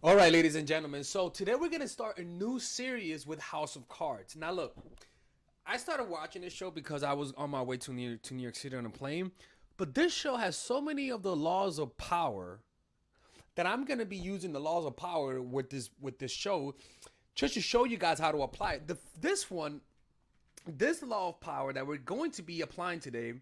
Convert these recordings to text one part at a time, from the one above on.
All right, ladies and gentlemen. So today we're gonna start a new series with House of Cards. Now, look, I started watching this show because I was on my way to New York City on a plane. But this show has so many of the laws of power that I'm gonna be using the laws of power with this show, just to show you guys how to apply it. This law of power that we're going to be applying today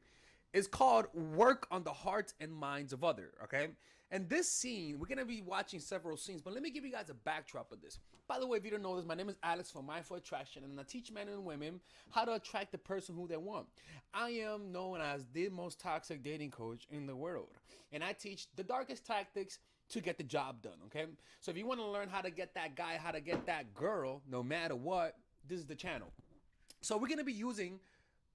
is called work on the hearts and minds of others. Okay, and this scene we're gonna be watching several scenes, but let me give you guys a backdrop of this. By the way, if you don't know this, my name is Alex from Mindful Attraction, and I teach men and women how to attract the person who they want. I am known as the most toxic dating coach in the world, and I teach the darkest tactics to get the job done. Okay, so if you want to learn how to get that guy, how to get that girl, no matter what, this is the channel. So we're gonna be using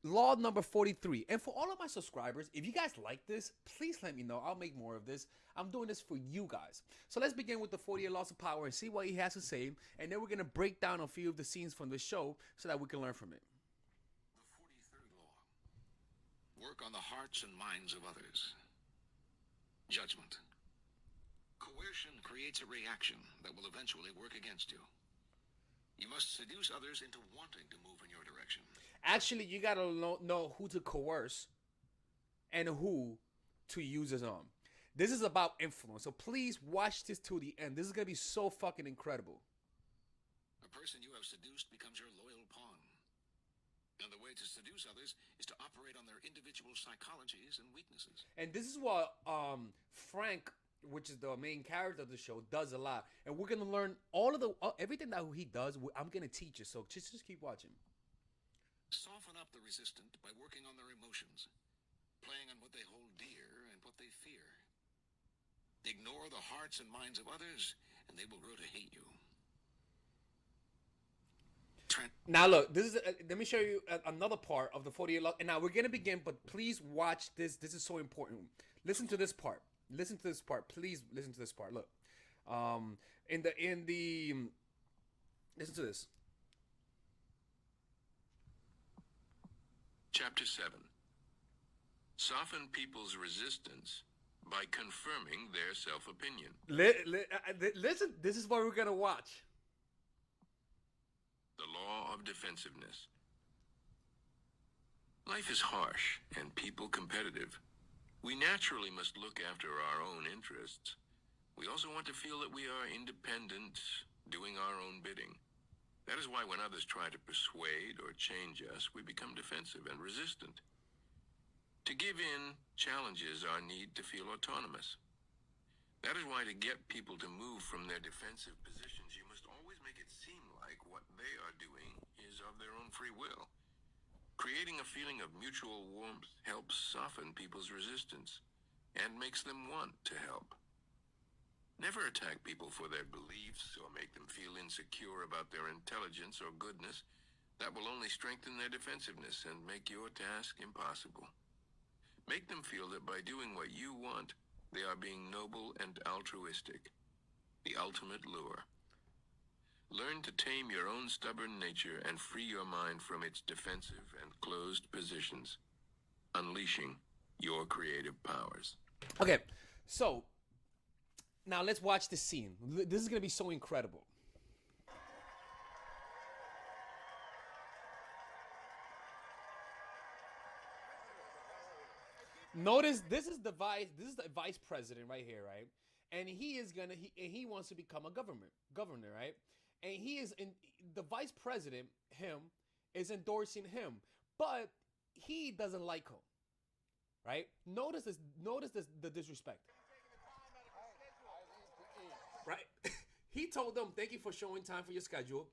law number 43. And for all of my subscribers, if you guys like this, please let me know. I'll make more of this. I'm doing this for you guys. So let's begin with the 48 laws of power and see what he has to say. And then we're gonna break down a few of the scenes from the show so that we can learn from it. The 43rd law. Work on the hearts and minds of others. Judgment. Coercion creates a reaction that will eventually work against you. You must seduce others into wanting to move in your direction. Actually, you gotta know who to coerce and who to use as on. This is about influence. So please watch this to the end. This is gonna be so fucking incredible. A person you have seduced becomes your loyal pawn. And the way to seduce others is to operate on their individual psychologies and weaknesses. And this is what Frank, which is the main character of the show, does a lot. And we're gonna learn all of the everything that he does. I'm gonna teach you. So just keep watching. Soften up the resistant by working on their emotions, playing on what they hold dear and what they fear. Ignore the hearts and minds of others, and they will grow to hate you. Now look, this is let me show you another part of the 48 laws. And now we're gonna begin, but please watch this. This is so important. Listen to this part. Listen to this part. Please listen to this part. Look, in the listen to this. Chapter 7. Soften people's resistance by confirming their self-opinion. Listen, this is what we're gonna watch. The law of defensiveness. Life is harsh and people competitive. We naturally must look after our own interests. We also want to feel that we are independent, doing our own bidding. That is why when others try to persuade or change us, we become defensive and resistant. To give in challenges our need to feel autonomous. That is why to get people to move from their defensive positions, you must always make it seem like what they are doing is of their own free will. Creating a feeling of mutual warmth helps soften people's resistance and makes them want to help. Never attack people for their beliefs or make them feel insecure about their intelligence or goodness. That will only strengthen their defensiveness and make your task impossible. Make them feel that by doing what you want, they are being noble and altruistic. The ultimate lure. Learn to tame your own stubborn nature and free your mind from its defensive and closed positions, unleashing your creative powers. Okay, so now let's watch this scene. This is gonna be so incredible. Notice this is the vice president right here, right? And he wants to become a governor, right? And he is in the vice president, him, is endorsing him, but he doesn't like him, right? Notice the disrespect. Right? He told them, "Thank you for showing time for your schedule."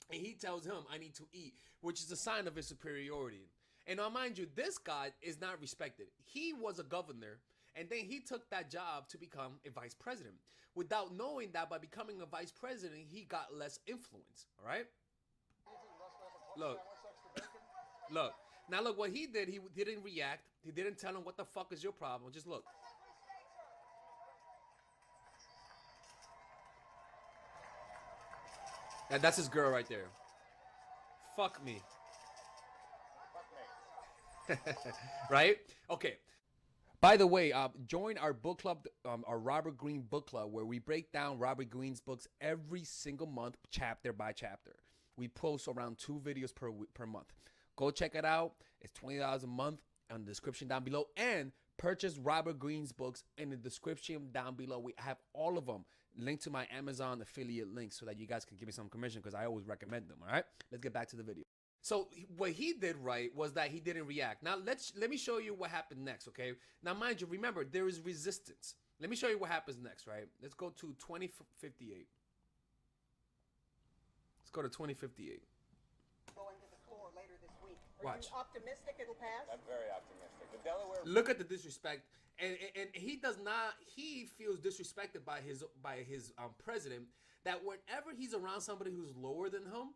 And he tells him, "I need to eat," which is a sign of his superiority. And now, mind you, this guy is not respected. He was a governor, and then he took that job to become a vice president without knowing that by becoming a vice president, he got less influence. All right? Look, look. Now, look what he did. He didn't react. He didn't tell him, "What the fuck is your problem?" Just look. And that's his girl right there. Fuck me. Right? Okay. By the way, join our book club, our Robert Greene book club, where we break down Robert Greene's books every single month, chapter by chapter. We post around 2 videos per month. Go check it out. It's $20 a month on the description down below. And purchase Robert Greene's books in the description down below. We have all of them linked to my Amazon affiliate link so that you guys can give me some commission because I always recommend them. All right, let's get back to the video. So what he did right was that he didn't react. Now let me show you what happened next, okay? Now mind you, remember there is resistance. Let me show you what happens next, right? Let's go to 2058. Let's go to 2058. Going to the floor later this week. Are Watch. you optimistic it'll pass? I'm very optimistic. The Delaware. Look at the disrespect, and he does not. He feels disrespected by his president. That whenever he's around somebody who's lower than him,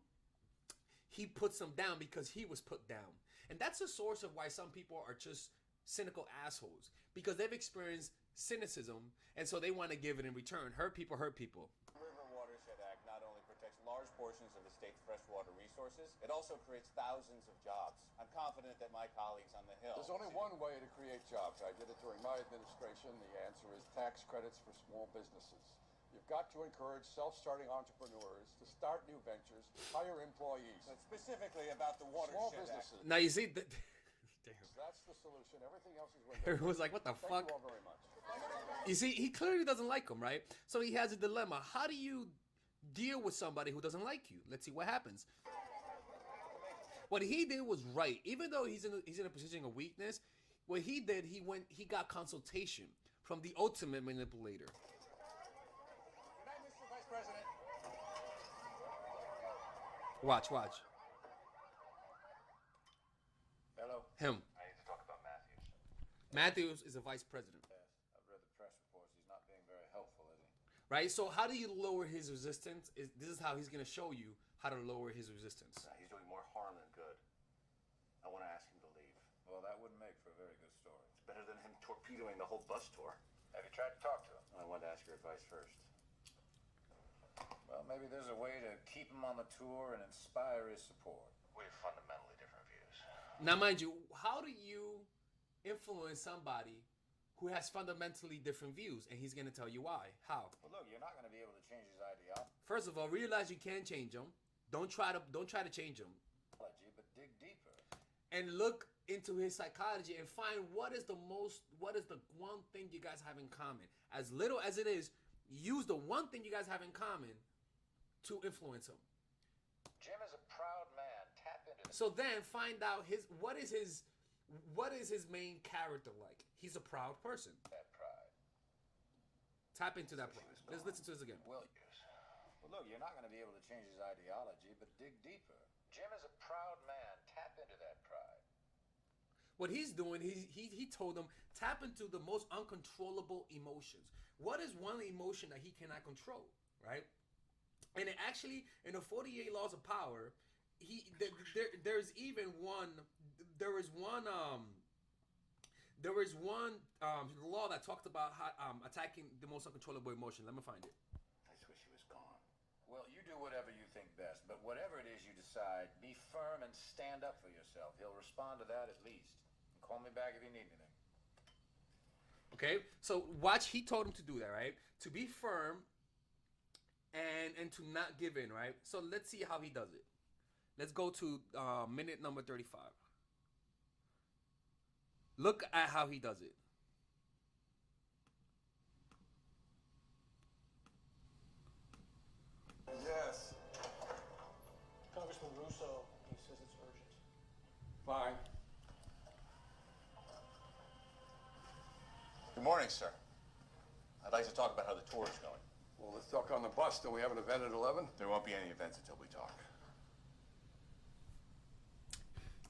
he puts them down because he was put down. And that's a source of why some people are just cynical assholes, because they've experienced cynicism, and so they want to give it in return. Hurt people hurt people. The River Watershed Act not only protects large portions of the state's freshwater resources, it also creates thousands of jobs. I'm confident that my colleagues on the Hill. There's only one way to create jobs. I did it during my administration. The answer is tax credits for small businesses. You've got to encourage self-starting entrepreneurs to start new ventures, hire employees. But specifically about the Small Watershed Act. businesses. Now you see, damn. That's the solution. Everything else is It window. was like, what the Thank fuck? you all very much. You see, he clearly doesn't like him, right? So he has a dilemma. How do you deal with somebody who doesn't like you? Let's see what happens. What he did was right. Even though he's in a position of weakness, what he did, he got consultation from the ultimate manipulator. Good night, Mr. Vice President. Watch. Hello. Him. I need to talk about Matthews. Matthews is a vice president, Yes, I've read the press reports. He's not being very helpful, is he? right? So how do you lower his resistance? This is how he's going to show you how to lower his resistance. He's doing more harm than good. I want to ask him to leave. Well, that wouldn't make for a very good story. It's better than him torpedoing the whole bus tour. Have you tried to talk to him? I wanted to ask your advice first. Well, maybe there's a way to keep him on the tour and inspire his support. We have fundamentally different views. Now, mind you, how do you influence somebody who has fundamentally different views? And he's going to tell you why. How? Well, look, you're not going to be able to change his ideology, First of all, realize you can change him. Don't try to change him. but dig deeper. And look into his psychology and find what is the one thing you guys have in common. As little as it is, use the one thing you guys have in common to influence him. Jim is a proud man. Tap into So then find out what is his main character like. He's a proud person. that pride. Tap into that pride. Let's listen to this again. Well, look, you're not going to be able to change his ideology, but dig deeper. Jim is a proud man. Tap into that pride. What he's doing, he told them, tap into the most uncontrollable emotions. What is one emotion that he cannot control, right? And it actually, in the 48 Laws of Power, there is one law that talked about how, attacking the most uncontrollable emotion. Let me find it. I just wish he was gone. Well, you do whatever you think best, but whatever it is you decide, be firm and stand up for yourself. He'll respond to that at least. And call me back if you need anything. Okay, so watch. He told him to do that, right? To be firm and to not give in, right? So let's see how he does it. Let's go to minute number 35. Look at how he does it. Yes. Congressman Russo, he says it's urgent. Fine. Good morning, sir. I'd like to talk about how the tour is going. Well, let's talk on the bus. Don't we have an event at 11? There won't be any events until we talk.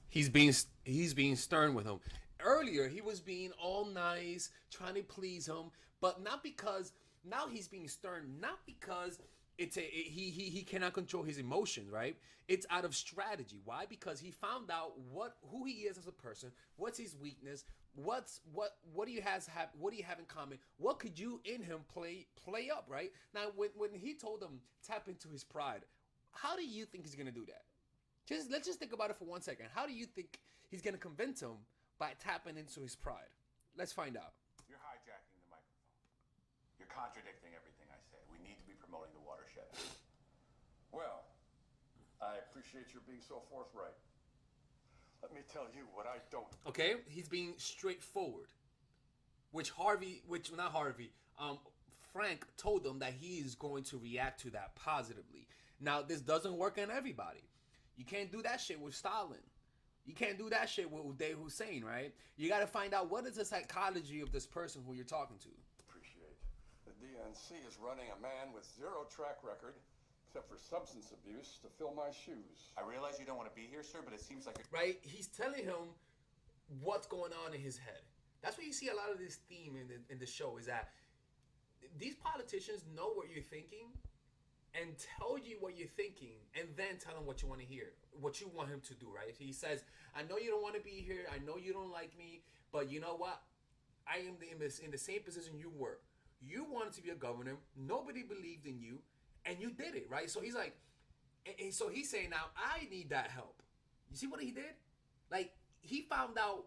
He's being stern with him. Earlier, he was being all nice, trying to please him, but not because now he's being stern. Not because he cannot control his emotions, right? It's out of strategy. Why? Because he found out who he is as a person. What's his weakness? What do you have in common? What could you in him play up, right? Now, when he told him tap into his pride, how do you think he's gonna do that? Let's just think about it for 1 second. How do you think he's gonna convince him by tapping into his pride? Let's find out. You're hijacking the microphone. You're contradicting everything I say. We need to be promoting the watershed. Well, I appreciate your being so forthright. Let me tell you what I don't. Okay, he's being straightforward. Frank told him that he is going to react to that positively. Now, this doesn't work on everybody. You can't do that shit with Stalin. You can't do that shit with Uday Hussein, right? You got to find out what is the psychology of this person who you're talking to. Appreciate. The DNC is running a man with zero track record, except for substance abuse, to fill my shoes. I realize you don't want to be here, sir, but it seems like Right? He's telling him what's going on in his head. That's why you see a lot of this theme in the show, is that these politicians know what you're thinking and tell you what you're thinking, and then tell him what you want to hear, what you want him to do, right? He says, I know you don't want to be here, I know you don't like me, but you know what? I am in the same position you were. You wanted to be a governor, nobody believed in you, and you did it, right? So he's like, and so he's saying, now I need that help. You see what he did? Like, he found out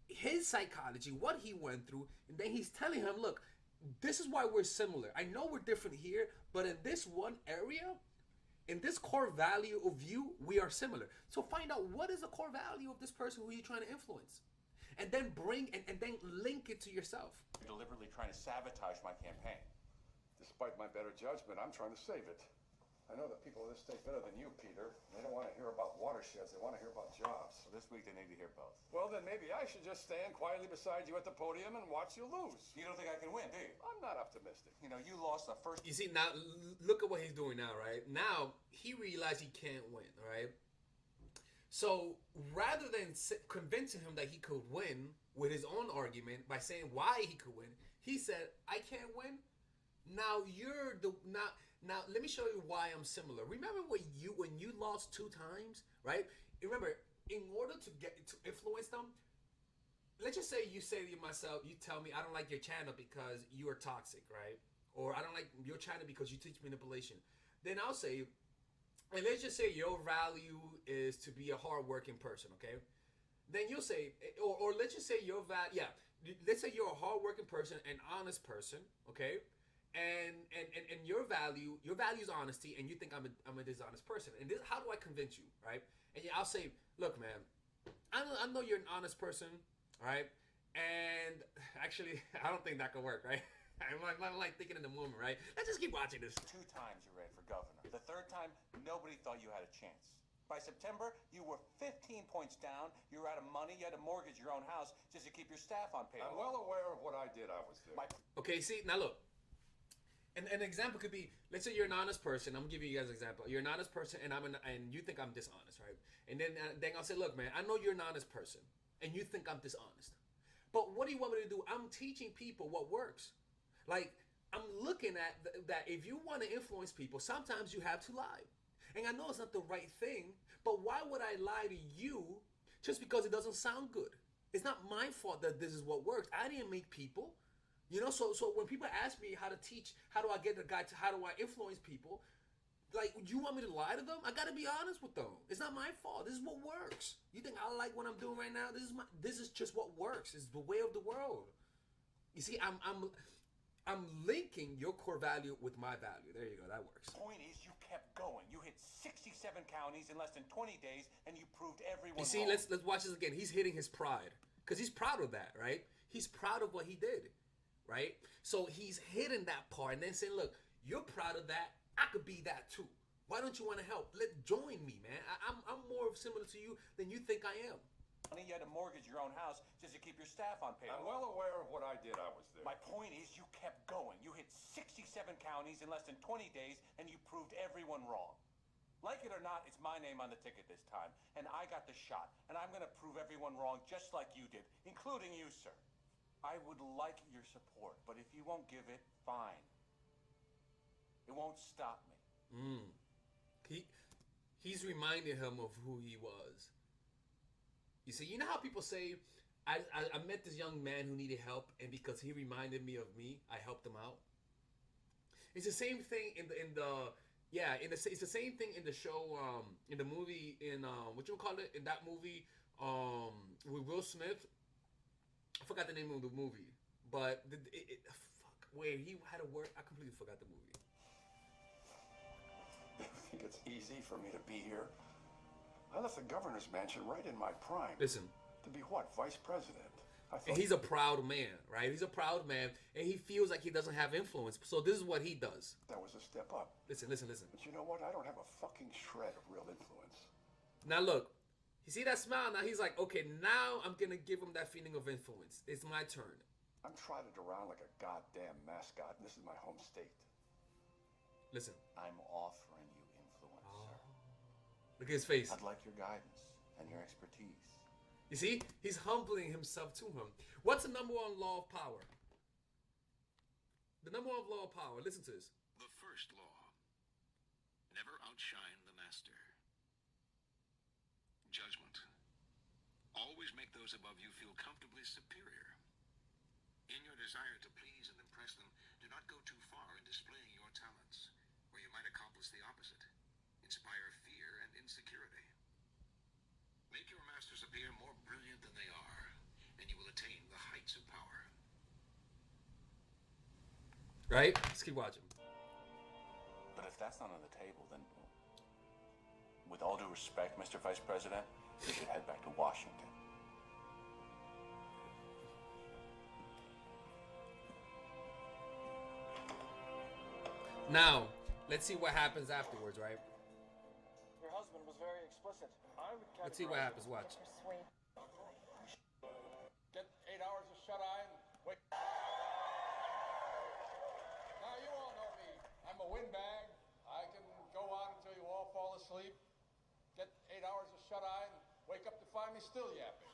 his psychology, what he went through, and then he's telling him, look, this is why we're similar. I know we're different here, but in this one area, in this core value of you, we are similar. So find out what is the core value of this person who you're trying to influence. And then bring and then link it to yourself. you're deliberately trying to sabotage my campaign. Despite my better judgment, I'm trying to save it. I know the people of this state better than you, Peter. They don't want to hear about watersheds. They want to hear about jobs. So this week they need to hear both. Well, then maybe I should just stand quietly beside you at the podium and watch you lose. You don't think I can win, do you? I'm not optimistic. You know, you lost the first. You see, now look at what he's doing now, right? Now he realized he can't win, right? So rather than convincing him that he could win with his own argument by saying why he could win, he said, I can't win. Now you're the now let me show you why I'm similar. Remember when you lost 2 times, right? Remember, in order to get to influence them, let's just say you say to myself, you tell me I don't like your channel because you are toxic, right? Or I don't like your channel because you teach manipulation. Then I'll say, and let's just say your value is to be a hardworking person, okay? Then you'll say, or let's just say your value, let's say you're a hardworking person, an honest person, okay? And your value is honesty, and you think I'm a dishonest person. And this, how do I convince you, right? And I'll say, look, man, I know you're an honest person, right? And actually, I don't think that could work, right? I'm like thinking in the moment, right? Let's just keep watching this. 2 times you ran for governor. The 3rd time, nobody thought you had a chance. By September, you were 15 points down. You were out of money. You had to mortgage your own house just to keep your staff on payroll. I'm well aware of what I did. I was there. Okay, see, now look. An example could be, let's say you're an honest person. I'm giving you guys an example. You're an honest person, and you think I'm dishonest, right? And then I'll say, look, man, I know you're an honest person, and you think I'm dishonest. But what do you want me to do? I'm teaching people what works. Like, I'm looking at that if you want to influence people, sometimes you have to lie. And I know it's not the right thing, but why would I lie to you just because it doesn't sound good? It's not my fault that this is what works. I didn't make people. You know, so when people ask me how to teach, how do I get the guy to, how do I influence people? Like, you want me to lie to them? I gotta be honest with them. It's not my fault. This is what works. You think I like what I'm doing right now? This is just what works. It's the way of the world. You see, I'm linking your core value with my value. There you go. That works. Point is, you kept going. You hit 67 counties in less than 20 days, and you proved everyone You see, wrong. let's watch this again. He's hitting his pride because he's proud of that, right? He's proud of what he did, right? So he's hitting that part and then saying, look, you're proud of that. I could be that too. Why don't you want to help? Join me, man. I'm more similar to you than you think I am. You had to mortgage your own house just to keep your staff on payroll. I'm well aware of what I did. I was there. My point is, you kept going. You hit 67 counties in less than 20 days, and you proved everyone wrong. Like it or not, it's my name on the ticket this time, and I got the shot, and I'm going to prove everyone wrong just like you did, including you, sir. I would like your support, but if you won't give it, fine. It won't stop me. He's reminding him of who he was. You see, you know how people say, I met this young man who needed help, and because he reminded me of me, I helped him out. It's the same thing it's the same thing in the show, in the movie, in what you call it, in that movie, with Will Smith, I forgot the name of the movie, but fuck, where he had a word. I completely forgot the movie. You think it's easy for me to be here? I left the governor's mansion right in my prime. Listen. To be what? Vice president? And he's a proud man, right? He's a proud man, and he feels like he doesn't have influence. So this is what he does. That was a step up. Listen. But you know what? I don't have a fucking shred of real influence. Now look, you see that smile? Now he's like, okay, now I'm gonna give him that feeling of influence. It's my turn. I'm trotted around like a goddamn mascot, and this is my home state. Listen. I'm offering you influence, sir. Look at his face. I'd like your guidance and your expertise. You see? He's humbling himself to him. What's the number one law of power? The number one law of power. Listen to this. The first law. Never outshine the master. Judgment. Always make those above you feel comfortably superior. In your desire to please and impress them, do not go too far in displaying your talents, where you might accomplish the opposite. Inspire fear and insecurity. Make your masters appear more brilliant than they are, and you will attain the heights of power. Right? Let's keep watching. But if that's not on the table, then with all due respect, Mr. Vice President, you should head back to Washington. Now, let's see what happens afterwards, right? Your husband was very explicit. I would Let's see what happens. Watch. Get 8 hours of shut-eye and wait. Now, you all know me. I'm a windbag. I can go on until you all fall asleep. Get 8 hours of shut-eye and wake up to find me still yapping.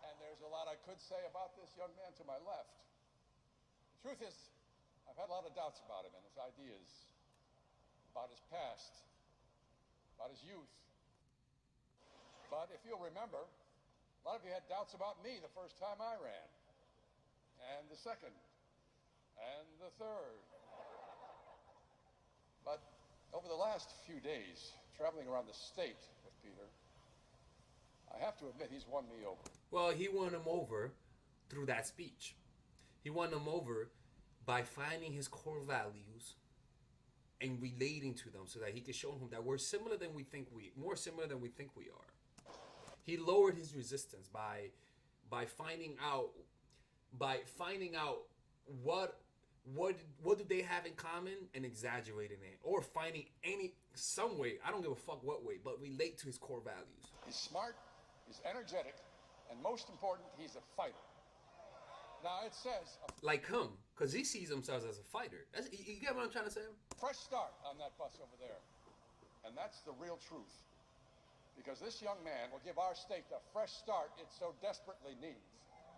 And there's a lot I could say about this young man to my left. The truth is, I've had a lot of doubts about him and his ideas, about his past, about his youth. But if you'll remember, a lot of you had doubts about me the first time I ran, and the second, and the third. But over the last few days, traveling around the state with Peter, I have to admit he's won me over. Well, he won him over through that speech. He won him over by finding his core values and relating to them so that he could show him that we're similar than we think more similar than we think we are. He lowered his resistance by finding out what do they have in common and exaggerating it, or finding some way, I don't give a fuck what way, but relate to his core values. He's smart, he's energetic, and most important, he's a fighter. Now it says like him, because he sees himself as a fighter. You get what I'm trying to say? fresh start on that bus over there. And that's the real truth. Because this young man will give our state the fresh start it so desperately needs.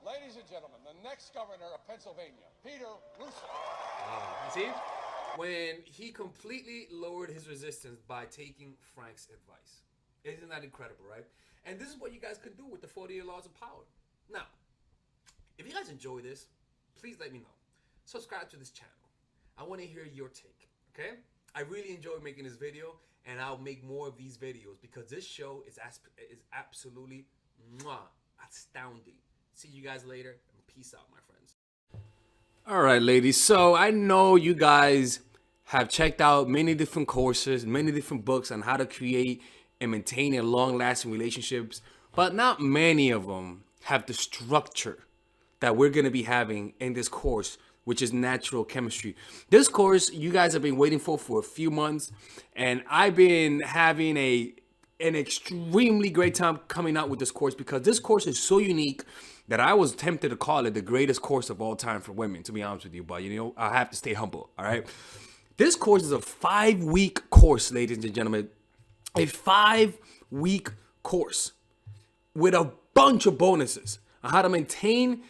Ladies and gentlemen, the next governor of Pennsylvania, Peter Russo. You see? When he completely lowered his resistance by taking Frank's advice. Isn't that incredible, right? And this is what you guys can do with the 40-year laws of power. Now, if you guys enjoy this, please let me know. Subscribe to this channel. I want to hear your take, okay? I really enjoy making this video, and I'll make more of these videos because this show is absolutely astounding. See you guys later, and peace out, my friends. All right, ladies. So I know you guys have checked out many different courses, many different books on how to create and maintain a long-lasting relationships, but not many of them have the structure that we're going to be having in this course, which is natural chemistry. This course you guys have been waiting for a few months, and I've been having an extremely great time coming out with this course because this course is so unique that I was tempted to call it the greatest course of all time for women, to be honest with you, but you know, I have to stay humble, all right? This course is a 5-week course, ladies and gentlemen, a 5-week course with a bunch of bonuses on how to maintain,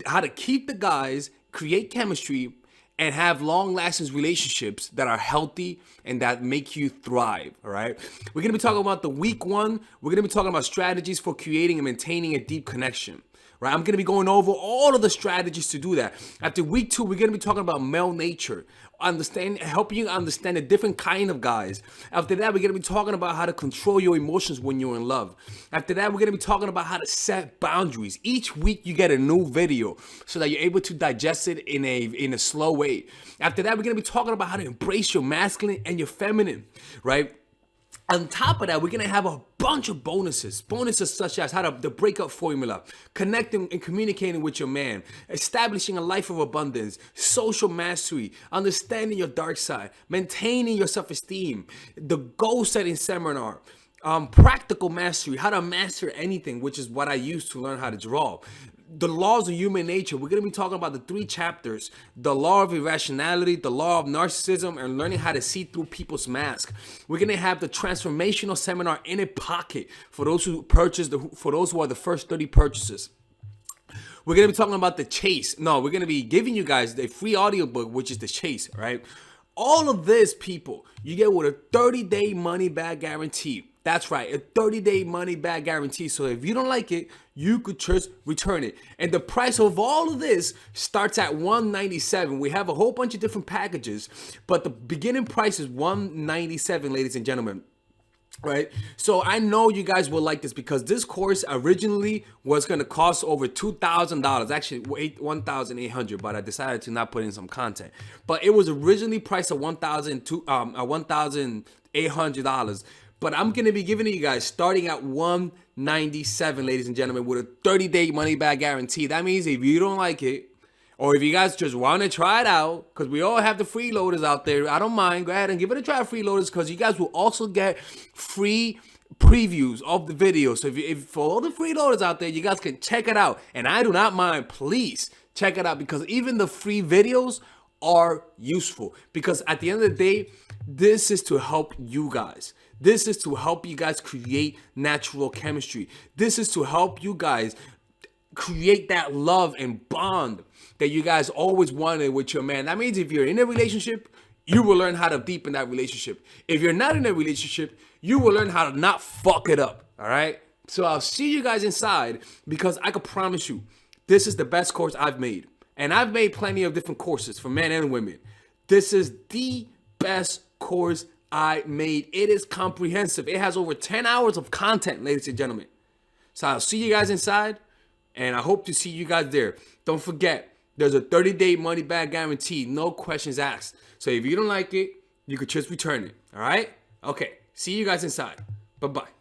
how to keep the guys, create chemistry, and have long-lasting relationships that are healthy and that make you thrive, all right? We're going to be talking about the week 1. We're going to be talking about strategies for creating and maintaining a deep connection. right? I'm going to be going over all of the strategies to do that. After week 2, we're going to be talking about male nature, helping you understand a different kind of guys. After that, we're going to be talking about how to control your emotions when you're in love. After that, we're going to be talking about how to set boundaries. Each week, you get a new video so that you're able to digest it in a slow way. After that, we're going to be talking about how to embrace your masculine and your feminine, right? On top of that, we're going to have a bunch of bonuses such as how the breakup formula, connecting and communicating with your man, establishing a life of abundance, social mastery, understanding your dark side, maintaining your self-esteem, the goal setting seminar, practical mastery, how to master anything, which is what I use to learn how to draw. The laws of human nature. We're going to be talking about the 3 chapters: the law of irrationality, the law of narcissism, and learning how to see through people's masks. We're going to have the transformational seminar in a pocket for those who purchase, for those who are the first 30 purchases. We're going to be talking about the chase. No, we're going to be giving you guys the free audiobook, which is the chase, right? All of this, people, you get with a 30-day money-back guarantee. That's right, a 30-day money-back guarantee. So if you don't like it, you could just return it. And the price of all of this starts at $197. We have a whole bunch of different packages, but the beginning price is $197, ladies and gentlemen. Right, so I know you guys will like this because this course originally was going to cost over $2,000, actually $1,800, but I decided to not put in some content. But it was originally priced at $1,800. But I'm going to be giving it you guys starting at $197, ladies and gentlemen, with a 30-day money-back guarantee. That means if you don't like it, or if you guys just want to try it out, because we all have the freeloaders out there, I don't mind. Go ahead and give it a try, freeloaders, because you guys will also get free previews of the video. So if for all the freeloaders out there, you guys can check it out. And I do not mind. Please check it out, because even the free videos are useful. Because at the end of the day, this is to help you guys. This is to help you guys create natural chemistry. This is to help you guys create that love and bond that you guys always wanted with your man. That means if you're in a relationship, you will learn how to deepen that relationship. If you're not in a relationship, you will learn how to not fuck it up. All right? So I'll see you guys inside, because I can promise you, this is the best course I've made. And I've made plenty of different courses for men and women. This is the best course I made. It is comprehensive. It has over 10 hours of content, ladies and gentlemen. So I'll see you guys inside, and I hope to see you guys there. Don't forget, there's a 30-day money-back guarantee, no questions asked. So if you don't like it, you could just return it, all right? Okay, see you guys inside. Bye-bye.